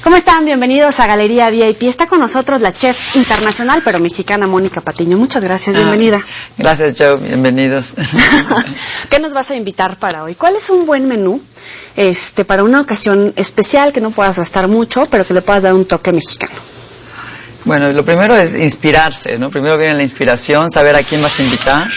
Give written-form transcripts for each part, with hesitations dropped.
¿Cómo están? Bienvenidos a Galería VIP. Está con nosotros la chef internacional, pero mexicana, Mónica Patiño. Muchas gracias, bienvenida. Gracias, Joe, bienvenidos. ¿Qué nos vas a invitar para hoy? ¿Cuál es un buen menú para una ocasión especial que no puedas gastar mucho, pero que le puedas dar un toque mexicano? Bueno, lo primero es inspirarse, ¿no? Primero viene la inspiración, saber a quién vas a invitar.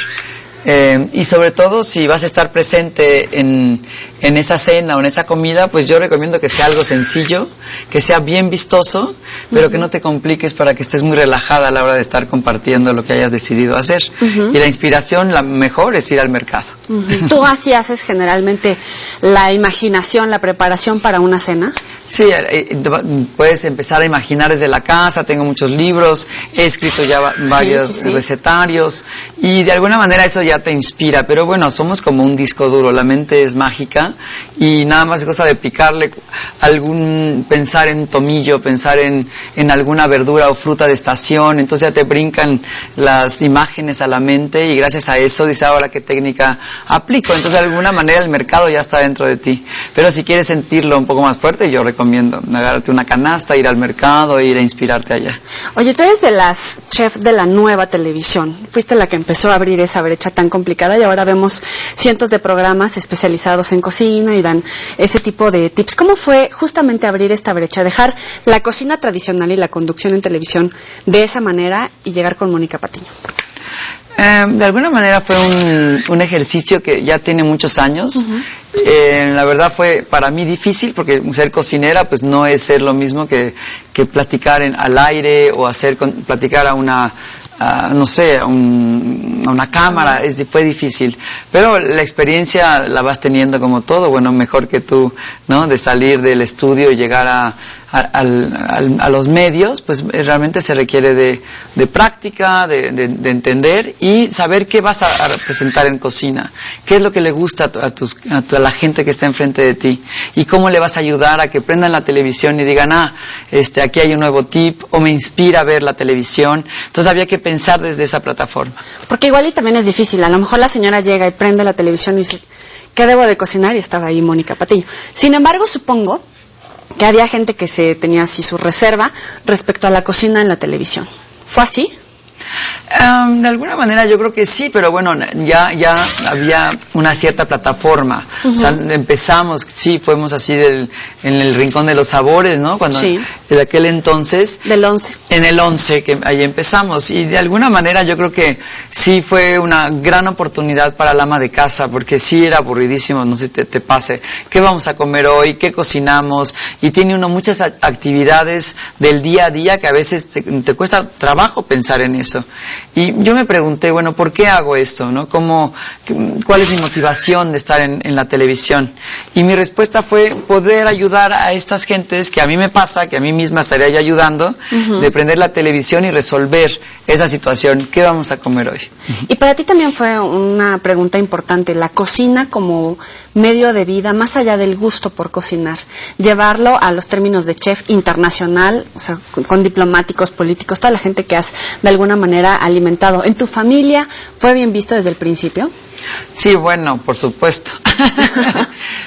Y sobre todo, si vas a estar presente en esa cena o en esa comida, pues yo recomiendo que sea algo sencillo, que sea bien vistoso, pero que no te compliques para que estés muy relajada a la hora de estar compartiendo lo que hayas decidido hacer. Y la inspiración, la mejor es ir al mercado. ¿Tú así haces generalmente la imaginación, la preparación para una cena? Sí, puedes empezar a imaginar desde la casa. Tengo muchos libros, he escrito ya varios recetarios y de alguna manera eso ya te inspira, pero bueno, somos como un disco duro, la mente es mágica y nada más es cosa de picarle pensar en tomillo, pensar en alguna verdura o fruta de estación, entonces ya te brincan las imágenes a la mente y gracias a eso dices ahora qué técnica aplico, entonces de alguna manera el mercado ya está dentro de ti, pero si quieres sentirlo un poco más fuerte yo recomiendo agarrarte una canasta, ir al mercado e ir a inspirarte allá. Oye, tú eres de las chefs de la nueva televisión, fuiste la que empezó a abrir esa brecha tan complicada y ahora vemos cientos de programas especializados en cocina y dan ese tipo de tips. ¿Cómo fue justamente abrir esta brecha, dejar la cocina tradicional y la conducción en televisión de esa manera y llegar con Mónica Patiño? De alguna manera fue un ejercicio que ya tiene muchos años. La verdad fue para mí difícil porque ser cocinera pues no es ser lo mismo que platicar al aire o platicar a una no sé, a una cámara, fue difícil, pero la experiencia la vas teniendo como todo, bueno, mejor que tú, ¿no? De salir del estudio y llegar a los medios, pues realmente se requiere de práctica, de entender y saber qué vas a representar en cocina, qué es lo que le gusta a la gente que está enfrente de ti y cómo le vas a ayudar a que prendan la televisión y digan, aquí hay un nuevo tip o me inspira a ver la televisión, entonces había que pensar desde esa plataforma. Porque igual y también es difícil, a lo mejor la señora llega y prende la televisión y dice, ¿qué debo de cocinar? Y estaba ahí Mónica Patiño. Sin embargo, supongo que había gente que se tenía así su reserva respecto a la cocina en la televisión. ¿Fue así? De alguna manera yo creo que sí, pero bueno, ya había una cierta plataforma. O sea, empezamos, fuimos así en el Rincón de los Sabores, ¿no? Cuando en aquel entonces. Del 11. En el 11, que ahí empezamos. Y de alguna manera yo creo que sí fue una gran oportunidad para la ama de casa, porque sí era aburridísimo, no sé si te pase. ¿Qué vamos a comer hoy? ¿Qué cocinamos? Y tiene uno muchas actividades del día a día que a veces te cuesta trabajo pensar en eso. Y yo me pregunté, bueno, ¿por qué hago esto? ¿No? ¿Cuál es mi motivación de estar en la televisión? Y mi respuesta fue poder ayudar a estas gentes que a mí me pasa, que a mí misma estaría ya ayudando, de prender la televisión y resolver esa situación. ¿Qué vamos a comer hoy? Y para ti también fue una pregunta importante, la cocina como medio de vida, más allá del gusto por cocinar, llevarlo a los términos de chef internacional, o sea, con diplomáticos, políticos, toda la gente que has de alguna manera alimentado. ¿En tu familia fue bien visto desde el principio? Sí, bueno, por supuesto.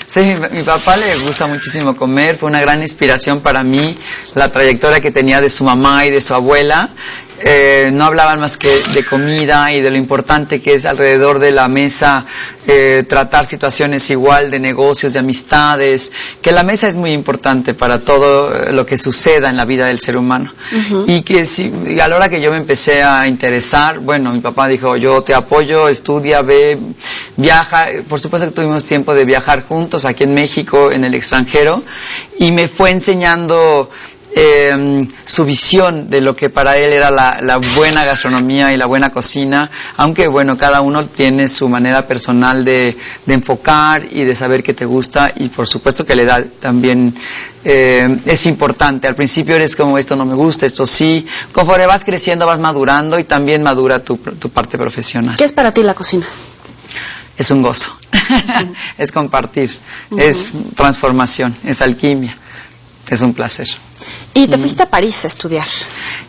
Sí, mi papá le gusta muchísimo comer, fue una gran inspiración para mí, la trayectoria que tenía de su mamá y de su abuela. No hablaban más que de comida y de lo importante que es alrededor de la mesa tratar situaciones igual de negocios, de amistades, que la mesa es muy importante para todo lo que suceda en la vida del ser humano. Y que a la hora que yo me empecé a interesar, bueno, mi papá dijo, yo te apoyo, estudia, ve, viaja. Por supuesto que tuvimos tiempo de viajar juntos aquí en México, en el extranjero, y me fue enseñando su visión de lo que para él era la buena gastronomía y la buena cocina, aunque bueno, cada uno tiene su manera personal de enfocar y de saber qué te gusta, y por supuesto que la edad también es importante. Al principio eres como, esto no me gusta, esto sí. Conforme vas creciendo vas madurando y también madura tu parte profesional. ¿Qué es para ti la cocina? es un gozo, es compartir, es transformación, es alquimia, es un placer. ¿Y te fuiste a París a estudiar?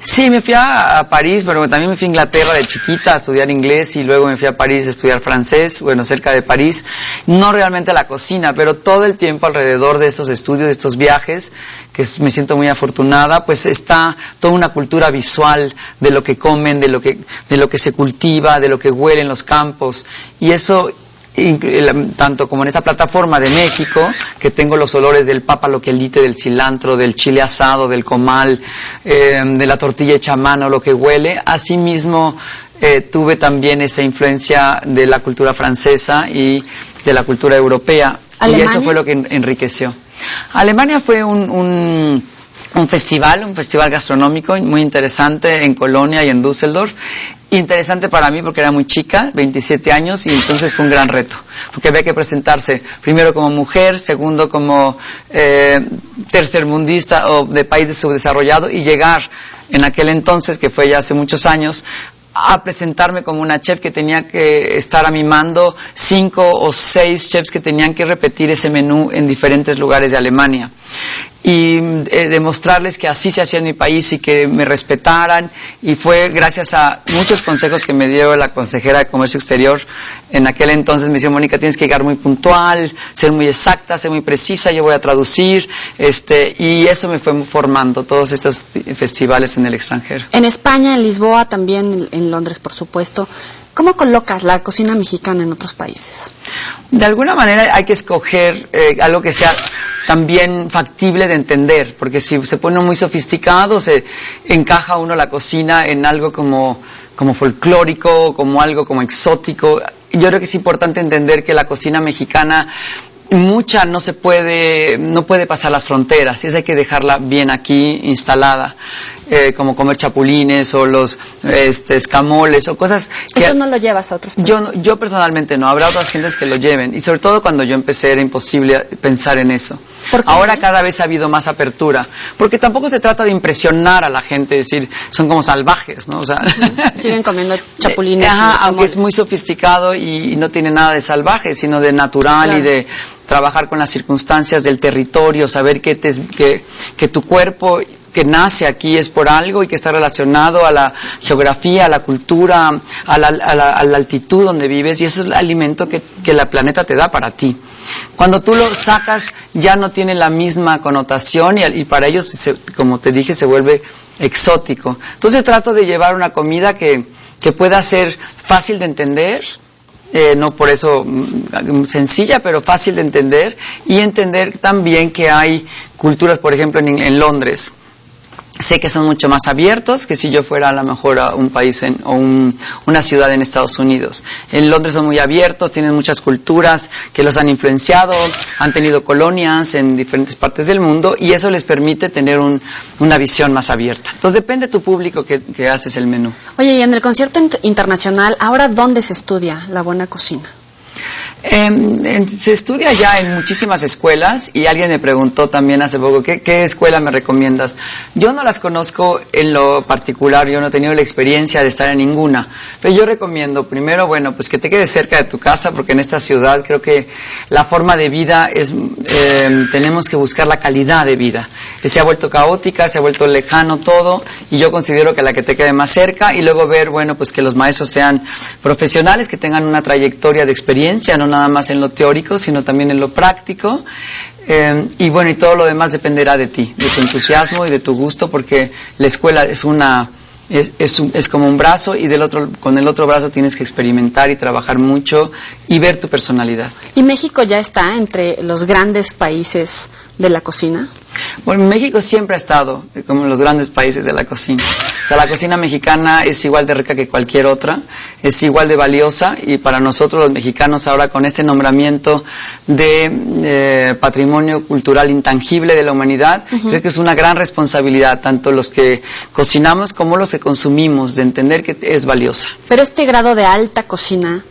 Sí, me fui a París, pero también me fui a Inglaterra de chiquita a estudiar inglés y luego me fui a París a estudiar francés, bueno, cerca de París. No realmente a la cocina, pero todo el tiempo alrededor de estos estudios, de estos viajes, que me siento muy afortunada, pues está toda una cultura visual de lo que comen, de lo que se cultiva, de lo que huele en los campos. Y eso, tanto como en esta plataforma de México, que tengo los olores del pápalo quelite, del cilantro, del chile asado, del comal, de la tortilla hecha a mano, lo que huele, asimismo tuve también esa influencia de la cultura francesa y de la cultura europea. ¿Alemania? Y eso fue lo que enriqueció. Alemania fue un festival gastronómico muy interesante en Colonia y en Düsseldorf. Interesante para mí porque era muy chica, 27 años, y entonces fue un gran reto, porque había que presentarse primero como mujer, segundo como tercermundista o de país subdesarrollado, y llegar en aquel entonces, que fue ya hace muchos años, a presentarme como una chef que tenía que estar a mi mando 5 o 6 chefs que tenían que repetir ese menú en diferentes lugares de Alemania. Y demostrarles que así se hacía en mi país y que me respetaran, y fue gracias a muchos consejos que me dio la consejera de Comercio Exterior en aquel entonces. Me dijo: Mónica, tienes que llegar muy puntual, ser muy exacta, ser muy precisa, yo voy a traducir, y eso me fue formando todos estos festivales en el extranjero. En España, en Lisboa, también en Londres, por supuesto. ¿Cómo colocas la cocina mexicana en otros países? De alguna manera hay que escoger algo que sea también factible de entender, porque si se pone muy sofisticado, se encaja uno la cocina en algo como folclórico, como algo como exótico. Yo creo que es importante entender que la cocina mexicana mucha no puede pasar las fronteras, y eso hay que dejarla bien aquí instalada. Como comer chapulines o los escamoles o cosas que... ¿Eso no lo llevas a otros países? Yo personalmente no, habrá otras gentes que lo lleven, y sobre todo cuando yo empecé era imposible pensar en eso. ¿Por qué? Ahora cada vez ha habido más apertura, porque tampoco se trata de impresionar a la gente, decir, son como salvajes, ¿no? O sea, siguen comiendo chapulines. Aunque es muy sofisticado y no tiene nada de salvaje, sino de natural. Claro. Y de trabajar con las circunstancias del territorio, saber que tu cuerpo que nace aquí es por algo y que está relacionado a la geografía, a la cultura, a la altitud donde vives, y eso es el alimento que la planeta te da para ti. Cuando tú lo sacas ya no tiene la misma connotación y para ellos, como te dije, se vuelve exótico. Entonces trato de llevar una comida que pueda ser fácil de entender, no por eso sencilla, pero fácil de entender, y entender también que hay culturas, por ejemplo, en Londres. Sé que son mucho más abiertos que si yo fuera a lo mejor a un país una ciudad en Estados Unidos. En Londres son muy abiertos, tienen muchas culturas que los han influenciado, han tenido colonias en diferentes partes del mundo, y eso les permite tener una visión más abierta. Entonces depende de tu público que haces el menú. Oye, y en el concierto internacional, ¿ahora dónde se estudia la buena cocina? Se estudia ya en muchísimas escuelas, y alguien me preguntó también hace poco, ¿qué escuela me recomiendas? Yo no las conozco en lo particular, yo no he tenido la experiencia de estar en ninguna, pero yo recomiendo primero, bueno, pues que te quedes cerca de tu casa, porque en esta ciudad creo que la forma de vida tenemos que buscar la calidad de vida. Se ha vuelto caótica, se ha vuelto lejano todo, y yo considero que la que te quede más cerca, y luego ver, bueno, pues que los maestros sean profesionales, que tengan una trayectoria de experiencia, no nada más en lo teórico, sino también en lo práctico, y bueno, y todo lo demás dependerá de ti, de tu entusiasmo y de tu gusto, porque la escuela es como un brazo, y con el otro brazo tienes que experimentar y trabajar mucho y ver tu personalidad. ¿Y México ya está entre los grandes países de la cocina? Bueno, México siempre ha estado como en los grandes países de la cocina. O sea, la cocina mexicana es igual de rica que cualquier otra, es igual de valiosa, y para nosotros los mexicanos ahora, con este nombramiento de patrimonio cultural intangible de la humanidad, creo que es una gran responsabilidad, tanto los que cocinamos como los que consumimos, de entender que es valiosa. Pero este grado de alta cocina,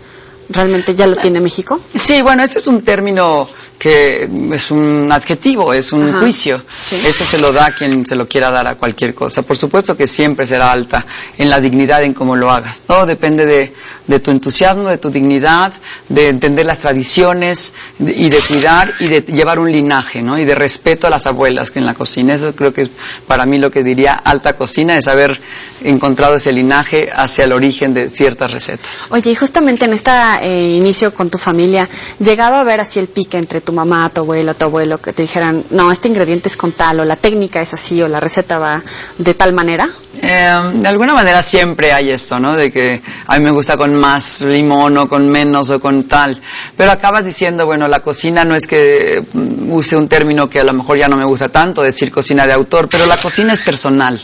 ¿realmente ya lo tiene México? Sí, bueno, este es un término que es un adjetivo, es un juicio. Sí. Esto se lo da a quien se lo quiera dar a cualquier cosa. Por supuesto que siempre será alta en la dignidad en cómo lo hagas. Todo depende de tu entusiasmo, de tu dignidad, de entender las tradiciones y de cuidar y de llevar un linaje, ¿no? Y de respeto a las abuelas que en la cocina. Eso creo que es para mí lo que diría alta cocina, es haber encontrado ese linaje hacia el origen de ciertas recetas. Oye, y justamente en este inicio con tu familia, ¿llegaba a ver así el pique entre tu mamá, tu abuela, tu abuelo, que te dijeran, no, este ingrediente es con tal, o la técnica es así, o la receta va de tal manera? De alguna manera siempre hay esto, ¿no? De que a mí me gusta con más limón o con menos o con tal. Pero acabas diciendo, bueno, la cocina no es que use un término que a lo mejor ya no me gusta tanto, decir cocina de autor, pero la cocina es personal.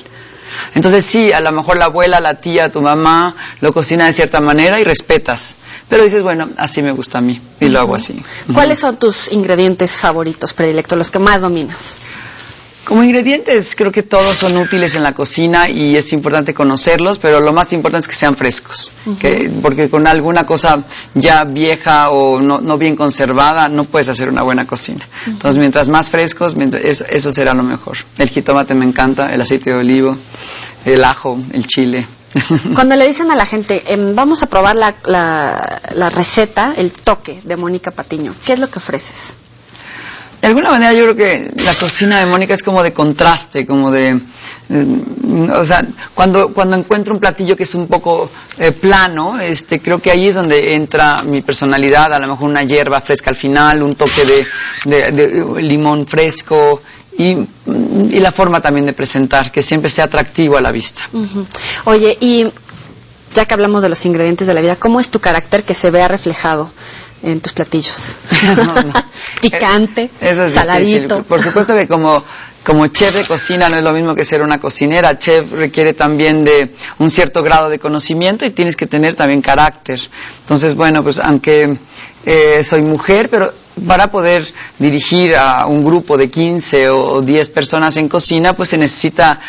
Entonces sí, a lo mejor la abuela, la tía, tu mamá lo cocina de cierta manera y respetas. Pero dices, bueno, así me gusta a mí y lo hago así. ¿Cuáles son tus ingredientes favoritos, predilectos, los que más dominas? Como ingredientes, creo que todos son útiles en la cocina y es importante conocerlos, pero lo más importante es que sean frescos, porque con alguna cosa ya vieja o no bien conservada no puedes hacer una buena cocina. Entonces, mientras más frescos, eso será lo mejor. El jitomate me encanta, el aceite de olivo, el ajo, el chile. Cuando le dicen a la gente, vamos a probar la receta, el toque de Mónica Patiño, ¿qué es lo que ofreces? De alguna manera yo creo que la cocina de Mónica es como de contraste, como de... o sea, cuando encuentro un platillo que es un poco plano, creo que ahí es donde entra mi personalidad, a lo mejor una hierba fresca al final, un toque de limón fresco y la forma también de presentar, que siempre sea atractivo a la vista. Oye, y ya que hablamos de los ingredientes de la vida, ¿cómo es tu carácter que se vea reflejado en tus platillos? No. Picante, Eso es saladito. difícil. Por supuesto que como chef de cocina no es lo mismo que ser una cocinera. Chef requiere también de un cierto grado de conocimiento y tienes que tener también carácter. Entonces, bueno, pues aunque soy mujer, pero para poder dirigir a un grupo de 15 o 10 personas en cocina, pues se necesita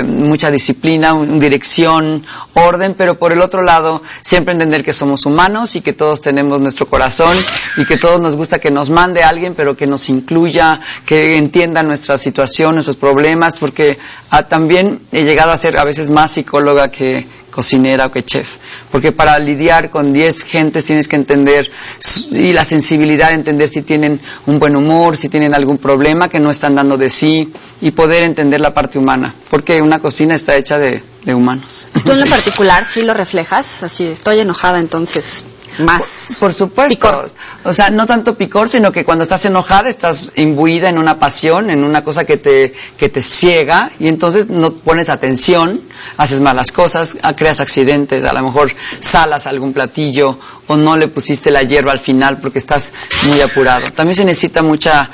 mucha disciplina, dirección, orden, pero por el otro lado, siempre entender que somos humanos y que todos tenemos nuestro corazón y que todos nos gusta que nos mande alguien, pero que nos incluya, que entienda nuestra situación, nuestros problemas, porque también he llegado a ser a veces más psicóloga que cocinera o que chef, porque para lidiar con 10 gentes tienes que entender y la sensibilidad de entender si tienen un buen humor, si tienen algún problema que no están dando de sí y poder entender la parte humana, porque una cocina está hecha de humanos. ¿Tú en lo particular sí lo reflejas? Así, estoy enojada, entonces más por supuesto, picor. O sea, no tanto picor, sino que cuando estás enojada estás imbuida en una pasión, en una cosa que te ciega y entonces no pones atención, haces malas cosas, creas accidentes, a lo mejor salas algún platillo o no le pusiste la hierba al final porque estás muy apurado. También se necesita mucha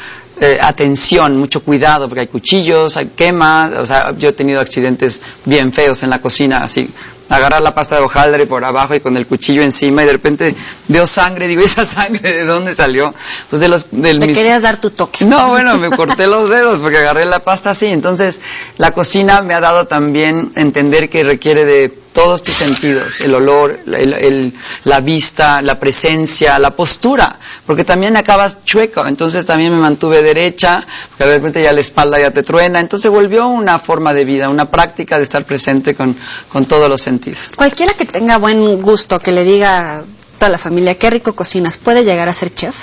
atención, mucho cuidado, porque hay cuchillos, hay quemas, o sea, yo he tenido accidentes bien feos en la cocina, así, agarrar la pasta de hojaldre por abajo y con el cuchillo encima y de repente veo sangre, digo, ¿esa sangre de dónde salió? Pues Te querías dar tu toque. No, bueno, me corté los dedos porque agarré la pasta así, entonces la cocina me ha dado también entender que requiere de todos tus sentidos, el olor, la vista, la presencia, la postura, porque también acabas chueco, entonces también me mantuve derecha, porque de repente ya la espalda ya te truena, entonces volvió una forma de vida, una práctica de estar presente con todos los sentidos. Cualquiera que tenga buen gusto, que le diga a toda la familia, qué rico cocinas, ¿puede llegar a ser chef?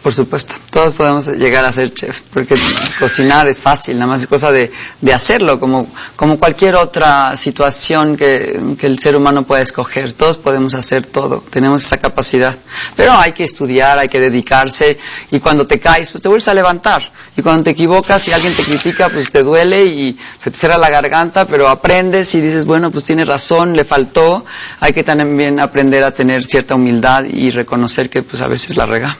Por supuesto, todos podemos llegar a ser chef, porque cocinar es fácil, nada más es cosa de hacerlo, como cualquier otra situación que el ser humano pueda escoger. Todos podemos hacer todo, tenemos esa capacidad, pero hay que estudiar, hay que dedicarse, y cuando te caes, pues te vuelves a levantar, y cuando te equivocas y alguien te critica, pues te duele y se te cierra la garganta, pero aprendes y dices, bueno, pues tiene razón, le faltó. Hay que también aprender a tener cierta humildad y reconocer que pues a veces la regamos.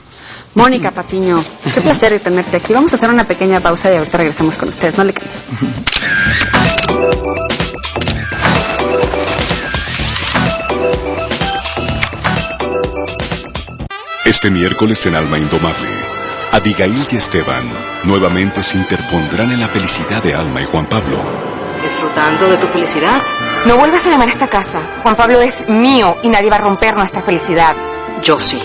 Mónica Patiño, qué placer de tenerte aquí. Vamos a hacer una pequeña pausa y ahorita regresamos con ustedes. No le cambien. Este miércoles en Alma Indomable, Abigail y Esteban nuevamente se interpondrán en la felicidad de Alma y Juan Pablo. ¿Disfrutando de tu felicidad? No vuelvas a llamar a esta casa. Juan Pablo es mío y nadie va a romper nuestra felicidad. Yo sí.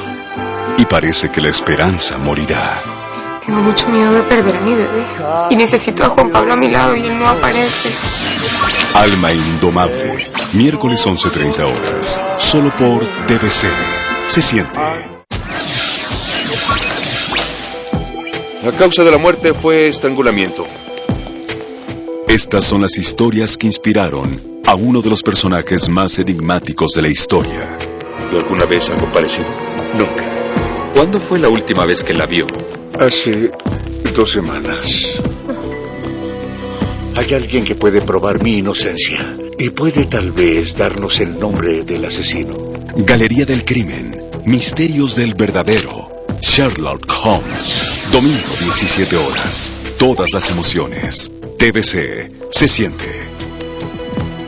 y parece que la esperanza morirá. Tengo mucho miedo de perder a mi bebé. Y necesito a Juan Pablo a mi lado y él no aparece. Alma Indomable, miércoles 11:30 horas, solo por TVC. Se siente. La causa de la muerte fue estrangulamiento. Estas son las historias que inspiraron a uno de los personajes más enigmáticos de la historia. ¿Y alguna vez ha comparecido? Nunca. ¿Cuándo fue la última vez que la vio? Hace 2 semanas. Hay alguien que puede probar mi inocencia y puede tal vez darnos el nombre del asesino. Galería del Crimen, Misterios del Verdadero, Sherlock Holmes. Domingo 17 horas, todas las emociones. TVC, se siente.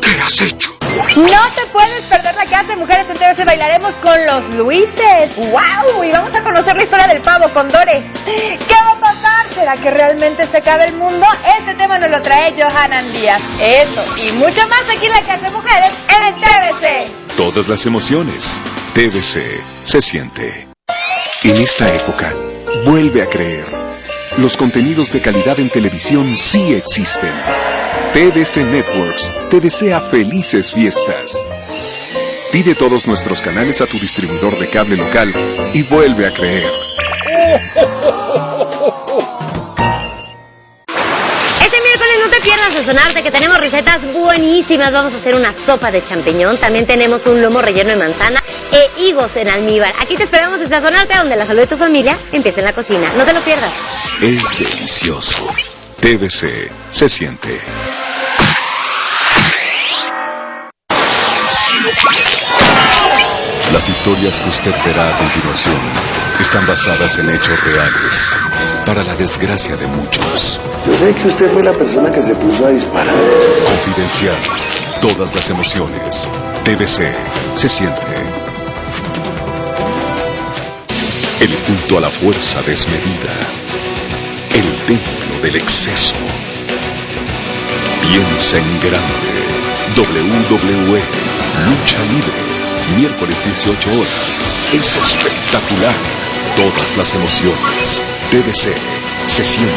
¿Qué has hecho? No te puedes perder la clase de mujeres en TVC. Bailaremos con los Luises. ¡Wow! Y vamos a conocer la historia del pavo con Dore. ¿Qué va a pasar? ¿Será que realmente se acaba el mundo? Este tema nos lo trae Johanan Díaz. Eso y mucho más aquí en la clase de mujeres en TVC. Todas las emociones. TVC, se siente. En esta época, vuelve a creer. Los contenidos de calidad en televisión sí existen. TVC Networks te desea felices fiestas. Pide todos nuestros canales a tu distribuidor de cable local y vuelve a creer. Este miércoles no te pierdas Sazonarte, que tenemos recetas buenísimas. Vamos a hacer una sopa de champiñón. También tenemos un lomo relleno de manzana e higos en almíbar. Aquí te esperamos en Sazonarte, donde la salud de tu familia empieza en la cocina. No te lo pierdas. Es delicioso. TVC, se siente. Las historias que usted verá a continuación están basadas en hechos reales, para la desgracia de muchos. Yo sé que usted fue la persona que se puso a disparar. Confidencial, todas las emociones. TVC, se siente. El culto a la fuerza desmedida. El templo del exceso. Piensa en grande. WWE, lucha libre. Miércoles 18 horas. Es espectacular. Todas las emociones. TVC, se siente.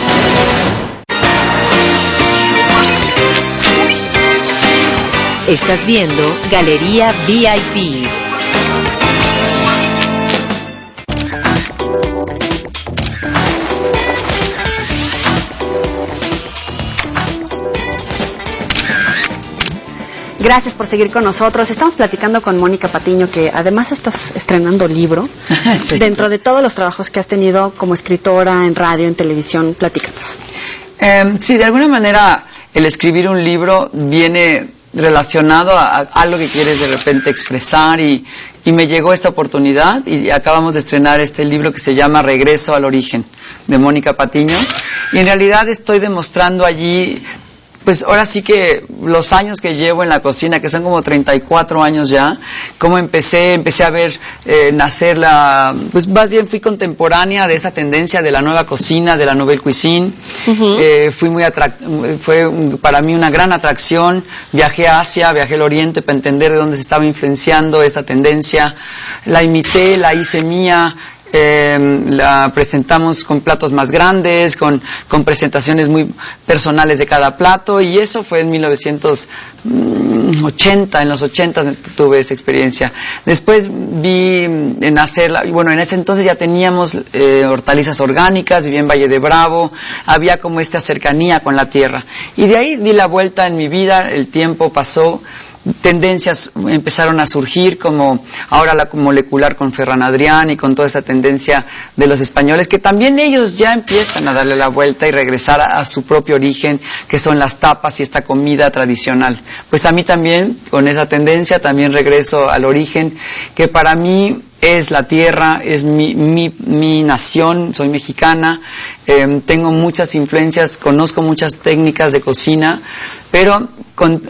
Estás viendo Galería VIP. Gracias por seguir con nosotros. Estamos platicando con Mónica Patiño, que además estás estrenando libro. Sí. Dentro de todos los trabajos que has tenido como escritora en radio, en televisión, platícanos. Sí, de alguna manera el escribir un libro viene relacionado a algo que quieres de repente expresar y me llegó esta oportunidad y acabamos de estrenar este libro que se llama Regreso al Origen, de Mónica Patiño, y en realidad estoy demostrando allí, pues ahora sí que los años que llevo en la cocina, que son como 34 años ya, cómo empecé a ver nacer pues más bien fui contemporánea de esa tendencia de la nueva cocina, de la nouvelle cuisine. Fue para mí una gran atracción. Viajé a Asia, viajé al Oriente para entender de dónde se estaba influenciando esta tendencia. La imité, la hice mía. La presentamos con platos más grandes, con presentaciones muy personales de cada plato, y eso fue en 1980, en los 80 tuve esa experiencia. Después vi nacer, bueno, en ese entonces ya teníamos hortalizas orgánicas, vivía en Valle de Bravo, había como esta cercanía con la tierra, y de ahí di la vuelta en mi vida, el tiempo pasó. Tendencias empezaron a surgir, como ahora la molecular con Ferran Adrià y con toda esa tendencia de los españoles, que también ellos ya empiezan a darle la vuelta y regresar a su propio origen, que son las tapas y esta comida tradicional. Pues a mí también, con esa tendencia, también regreso al origen, que para mí es la tierra, es mi nación, soy mexicana, tengo muchas influencias, conozco muchas técnicas de cocina, pero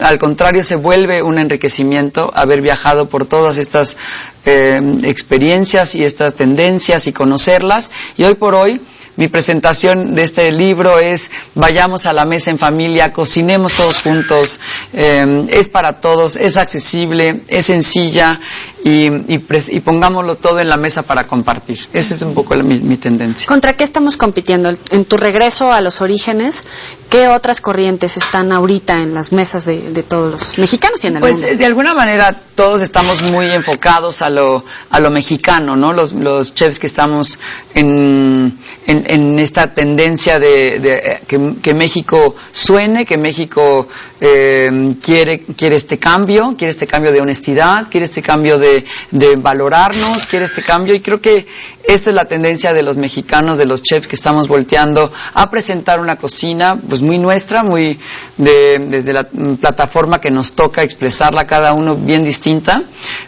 al contrario se vuelve un enriquecimiento haber viajado por todas estas experiencias y estas tendencias y conocerlas, y hoy por hoy mi presentación de este libro es: vayamos a la mesa en familia, cocinemos todos juntos, es para todos, es accesible, es sencilla, y pongámoslo todo en la mesa para compartir. Esa es un poco mi tendencia. ¿Contra qué estamos compitiendo? En tu regreso a los orígenes, ¿qué otras corrientes están ahorita en las mesas de todos los mexicanos y en el mundo? Pues de alguna manera todos estamos muy enfocados a lo mexicano, ¿no? Los chefs que estamos en esta tendencia de que México suene, que México quiere este cambio de honestidad, quiere este cambio de valorarnos, quiere este cambio, y creo que esta es la tendencia de los mexicanos, de los chefs que estamos volteando a presentar una cocina pues muy nuestra, muy desde la plataforma que nos toca expresarla cada uno bien distinta,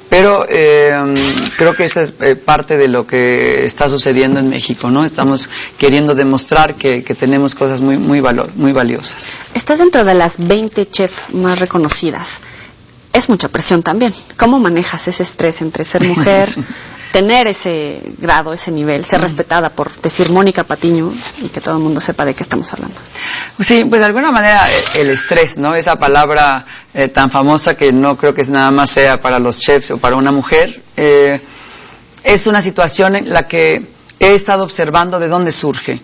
pero creo que esta es parte de lo que está sucediendo en México, ¿no? Estamos queriendo demostrar que tenemos cosas muy valiosas. Estás dentro de las 20 chefs más reconocidas. Es mucha presión también. ¿Cómo manejas ese estrés entre ser mujer, tener ese grado, ese nivel, ser respetada por decir Mónica Patiño y que todo el mundo sepa de qué estamos hablando? Sí, pues de alguna manera el estrés, ¿no? Esa palabra tan famosa que no creo que nada más sea para los chefs o para una mujer, es una situación en la que he estado observando de dónde surge.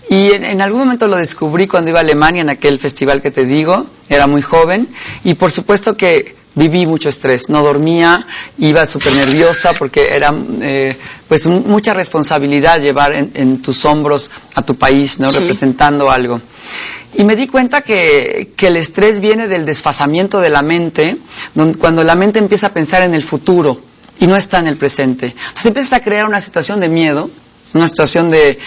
Y en algún momento lo descubrí cuando iba a Alemania, en aquel festival que te digo, era muy joven, y por supuesto que viví mucho estrés, no dormía, iba súper nerviosa porque era pues mucha responsabilidad llevar en tus hombros a tu país, ¿no? Sí. Representando algo. Y me di cuenta que el estrés viene del desfasamiento de la mente, cuando la mente empieza a pensar en el futuro y no está en el presente. Entonces empiezas a crear una situación de miedo, una situación de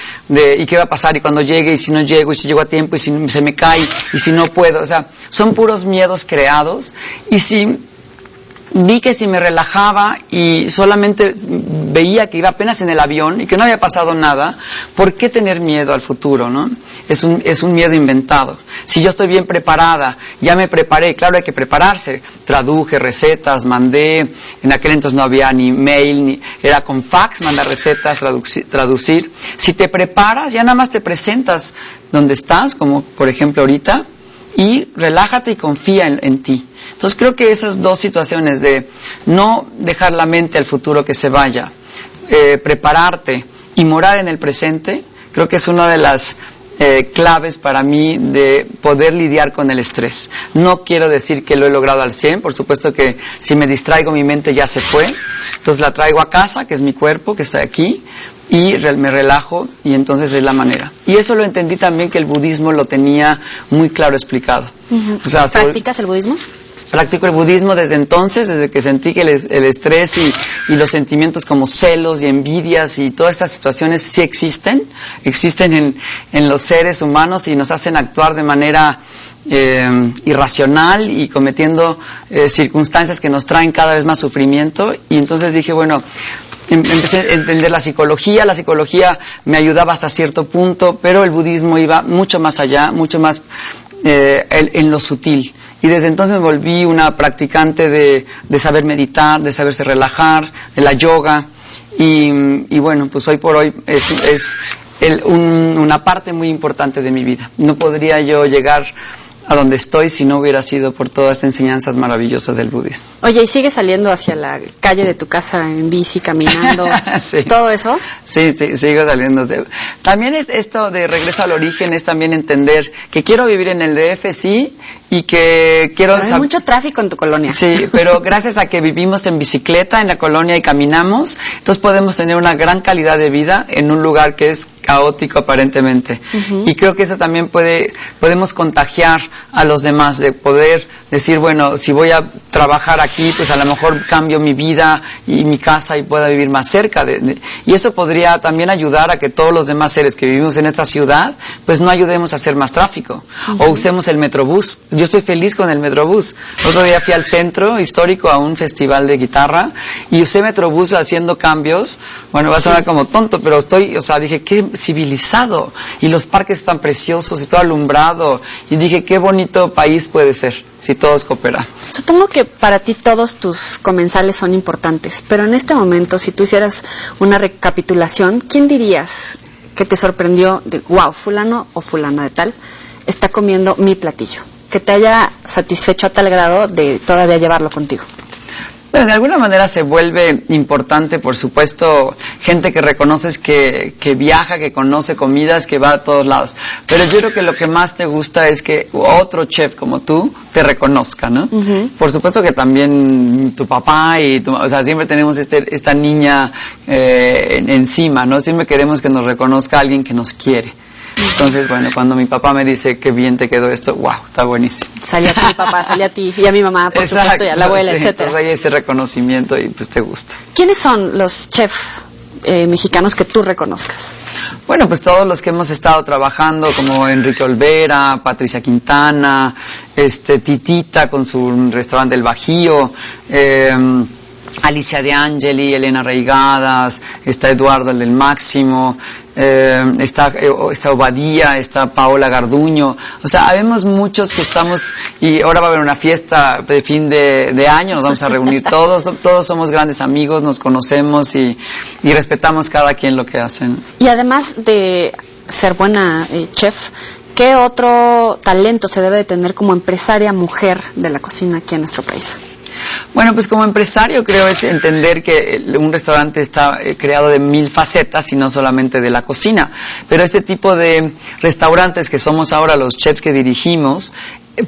¿y qué va a pasar? ¿Y cuando llegue? ¿Y si no llego? ¿Y si llego a tiempo? ¿Y si se me cae? ¿Y si no puedo? O sea, son puros miedos creados. Y vi que si me relajaba y solamente veía que iba apenas en el avión y que no había pasado nada, ¿por qué tener miedo al futuro, no? Es un miedo inventado. Si yo estoy bien preparada, ya me preparé, claro, hay que prepararse. Traduje recetas, mandé, en aquel entonces no había ni mail, era con fax, mandar recetas, traducir. Si te preparas, ya nada más te presentas donde estás, como por ejemplo ahorita, y relájate y confía en ti. Entonces creo que esas dos situaciones de no dejar la mente al futuro que se vaya, prepararte y morar en el presente, creo que es una de las claves para mí de poder lidiar con el estrés. No quiero decir que lo he logrado al 100%, por supuesto que si me distraigo mi mente ya se fue, entonces la traigo a casa, que es mi cuerpo, que está aquí, y me relajo, y entonces es la manera. Y eso lo entendí también, que el budismo lo tenía muy claro explicado. Uh-huh. O sea, ¿practicas el budismo? Practico el budismo desde entonces, desde que sentí que el estrés y los sentimientos como celos y envidias y todas estas situaciones sí existen en los seres humanos y nos hacen actuar de manera irracional y cometiendo circunstancias que nos traen cada vez más sufrimiento. Y entonces dije, bueno, empecé a entender la psicología me ayudaba hasta cierto punto, pero el budismo iba mucho más allá, mucho más en lo sutil. Y desde entonces me volví una practicante de saber meditar, de saberse relajar, de la yoga. Y bueno, pues hoy por hoy es una parte muy importante de mi vida. No podría yo llegar a donde estoy si no hubiera sido por todas estas enseñanzas maravillosas del budismo. Oye, ¿y sigues saliendo hacia la calle de tu casa en bici, caminando, sí. todo eso? Sí, sigo saliendo. También es esto de regreso al origen, es también entender que quiero vivir en el DF, sí, y que quiero... Pero hay mucho tráfico en tu colonia. Sí, pero gracias a que vivimos en bicicleta en la colonia y caminamos, entonces podemos tener una gran calidad de vida en un lugar que es caótico aparentemente. Uh-huh. Y creo que eso también podemos contagiar a los demás, de poder decir, bueno, si voy a trabajar aquí, pues a lo mejor cambio mi vida y mi casa y pueda vivir más cerca y eso podría también ayudar a que todos los demás seres que vivimos en esta ciudad, pues no ayudemos a hacer más tráfico. Uh-huh. O usemos el Metrobús. Yo estoy feliz con el Metrobús. El otro día fui al centro histórico a un festival de guitarra y usé Metrobús haciendo cambios. Bueno, va a sonar como tonto, pero dije, qué civilizado. Y los parques están preciosos y todo alumbrado. Y dije, qué bonito país puede ser si todos cooperan. Supongo que para ti todos tus comensales son importantes, pero en este momento, si tú hicieras una recapitulación, ¿quién dirías que te sorprendió de, wow, fulano o fulana de tal está comiendo mi platillo? Que te haya satisfecho a tal grado de todavía llevarlo contigo. Bueno, de alguna manera se vuelve importante, por supuesto, gente que reconoces que viaja, que conoce comidas, que va a todos lados. Pero yo creo que lo que más te gusta es que otro chef como tú te reconozca, ¿no? Por supuesto que también tu papá y o sea, siempre tenemos esta niña encima, ¿no? Siempre queremos que nos reconozca alguien que nos quiere. Entonces, bueno, cuando mi papá me dice qué bien te quedó esto, wow, está buenísimo. Salía a ti, papá, salía a ti, y a mi mamá, por supuesto, y a la abuela, sí, etcétera. Entonces hay este reconocimiento y pues te gusta. ¿Quiénes son los chefs mexicanos que tú reconozcas? Bueno, pues todos los que hemos estado trabajando, como Enrique Olvera, Patricia Quintana, Titita con su restaurante El Bajío, Alicia De Angeli, Elena Reigadas, está Eduardo, el del Máximo, está Obadía, está Paola Garduño. O sea, habemos muchos que estamos, y ahora va a haber una fiesta de fin de año, nos vamos a reunir todos somos grandes amigos, nos conocemos y respetamos cada quien lo que hacen. Y además de ser buena chef, ¿qué otro talento se debe de tener como empresaria mujer de la cocina aquí en nuestro país? Bueno, pues como empresario creo es entender que un restaurante está creado de 1000 facetas y no solamente de la cocina. Pero este tipo de restaurantes que somos ahora los chefs que dirigimos,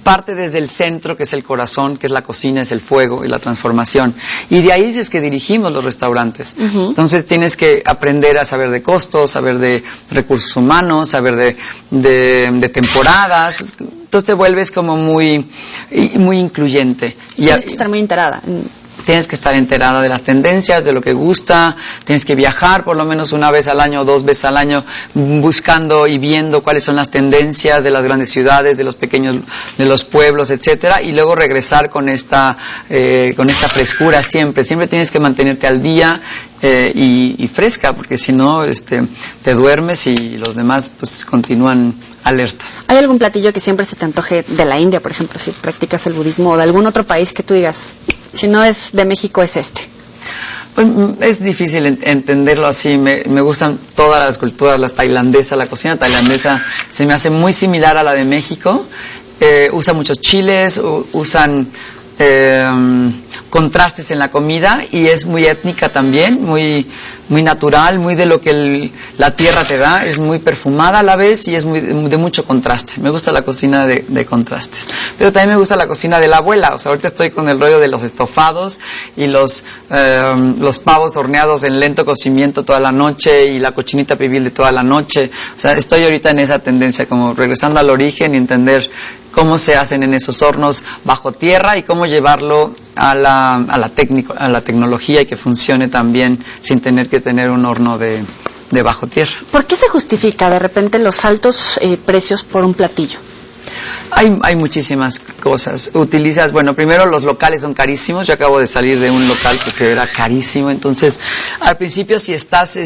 parte desde el centro, que es el corazón, que es la cocina, es el fuego y la transformación. Y de ahí es que dirigimos los restaurantes. Entonces tienes que aprender a saber de costos, saber de recursos humanos, saber de temporadas. Entonces te vuelves como muy incluyente. Tienes que estar muy enterada. Tienes que estar enterada de las tendencias, de lo que gusta, tienes que viajar por lo menos una vez al año o 2 veces al año buscando y viendo cuáles son las tendencias de las grandes ciudades, de los pequeños, de los pueblos, etcétera, y luego regresar con esta frescura siempre tienes que mantenerte al día y fresca, porque si no te duermes y los demás pues continúan alertas. ¿Hay algún platillo que siempre se te antoje de la India, por ejemplo, si practicas el budismo, o de algún otro país que tú digas, si no es de México es este? Pues es difícil entenderlo así. Me gustan todas las culturas, la tailandesa, la cocina tailandesa se me hace muy similar a la de México. Usa muchos chiles, usan contrastes en la comida y es muy étnica también, muy natural, muy de lo que la tierra te da, es muy perfumada a la vez y es de mucho contraste. Me gusta la cocina de contrastes, pero también me gusta la cocina de la abuela. O sea, ahorita estoy con el rollo de los estofados y los pavos horneados en lento cocimiento toda la noche y la cochinita pibil de toda la noche. O sea, estoy ahorita en esa tendencia, como regresando al origen y entender cómo se hacen en esos hornos bajo tierra y cómo llevarlo a la tecnología y que funcione también sin tener que tener un horno de bajo tierra. ¿Por qué se justifica de repente los altos precios por un platillo? Hay muchísimas cosas. Bueno, primero los locales son carísimos. Yo acabo de salir de un local que era carísimo. Entonces, al principio si estás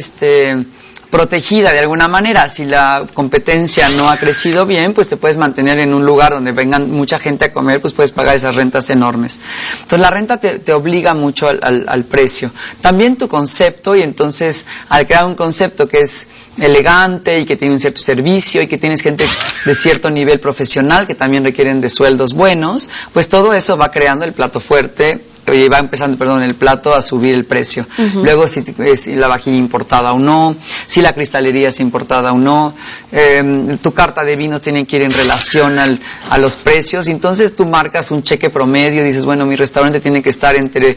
protegida de alguna manera, si la competencia no ha crecido bien, pues te puedes mantener en un lugar donde vengan mucha gente a comer, pues puedes pagar esas rentas enormes. Entonces la renta te obliga mucho al precio. También tu concepto, y entonces al crear un concepto que es elegante y que tiene un cierto servicio y que tienes gente de cierto nivel profesional que también requieren de sueldos buenos, pues todo eso va creando el plato fuerte. Y va empezando, el plato a subir el precio. Luego si la vajilla importada o no, si la cristalería es importada o no, tu carta de vinos tiene que ir en relación a los precios. Entonces tú marcas un cheque promedio y dices, bueno, mi restaurante tiene que estar entre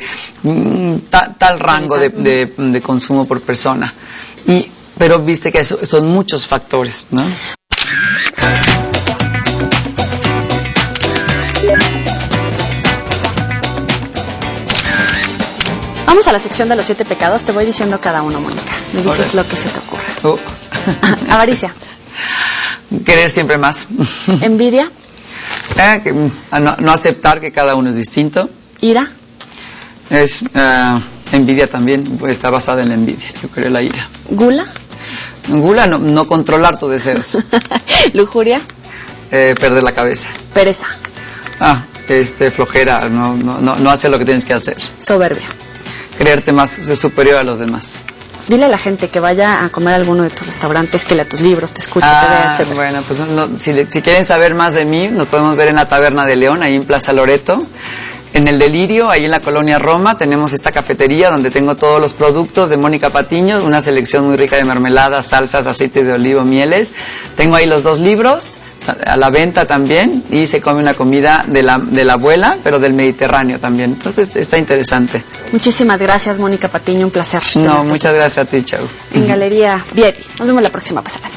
tal rango de consumo por persona. Pero viste que son muchos factores, ¿no? Vamos a la sección de los 7 pecados. Te voy diciendo cada uno, Mónica. Me dices lo que se te ocurra. Avaricia. Querer siempre más. Envidia. No aceptar que cada uno es distinto. Ira. Es envidia también, está basada en la envidia. Yo creo la ira. Gula. Gula, no controlar tus deseos. Lujuria. Perder la cabeza. Pereza. Flojera, no hacer lo que tienes que hacer. Soberbia. Creerte más superior a los demás. Dile a la gente que vaya a comer a alguno de tus restaurantes, que lea tus libros, te escuche, te vea, etc. Bueno, pues si quieren saber más de mí, nos podemos ver en la Taberna de León, ahí en Plaza Loreto. En el Delirio, ahí en la colonia Roma, tenemos esta cafetería donde tengo todos los productos de Mónica Patiño, una selección muy rica de mermeladas, salsas, aceites de olivo, mieles. Tengo ahí los 2 libros a la venta también, y se come una comida de la abuela, pero del Mediterráneo también. Entonces está interesante. Muchísimas gracias, Mónica Patiño, un placer. No, muchas gracias a ti, Chau. En Galería VIP. Nos vemos la próxima pasada.